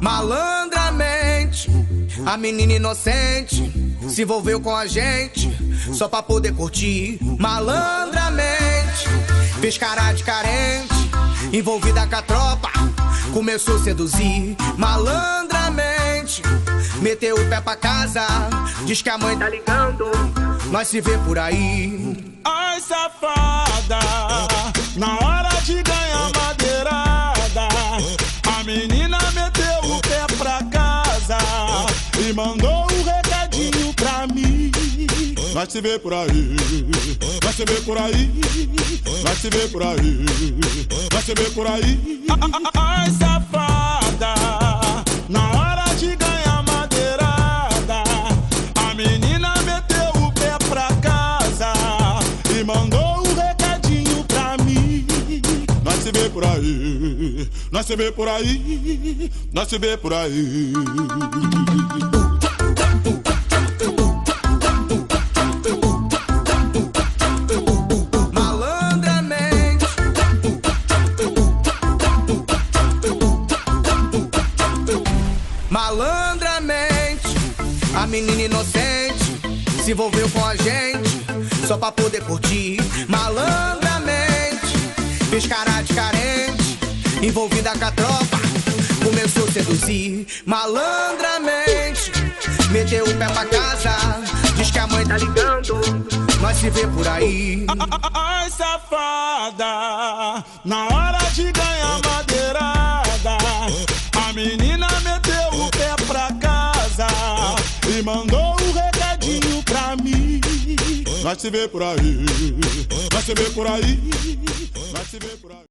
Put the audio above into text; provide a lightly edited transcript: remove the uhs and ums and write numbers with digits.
Malandramente, a menina inocente se envolveu com a gente só pra poder curtir. Malandramente, fez cara de carente, envolvida com a tropa, começou a seduzir. Malandramente, meteu o pé pra casa, diz que a mãe tá ligando, nós se vê por aí. Ai, safada, na hora de ganhar madeirada, a menina meteu o pé pra casa e mandou um recadinho pra mim. Nós se vê por aí, nós se vê por aí, nós se vê por aí, nós se vê por aí. Ai, safada, na hora de ganhar madeirada, a menina meteu o pé pra casa e mandou um recadinho pra mim. Nós se vê por aí, nós se vê por aí, nós se vê por aí. Malandramente, a menina inocente se envolveu com a gente só pra poder curtir. Malandramente, fez cara de carente, envolvida com a tropa, começou a seduzir. Malandramente, meteu o pé pra casa, diz que a mãe tá ligando, nós se vê por aí. Ai, safada, na hora de ganhar madeirada, a menina meteu o pé pra casa e mandou um recadinho pra mim. Nós se vê por aí, nós se vê por aí, nós se vê por aí.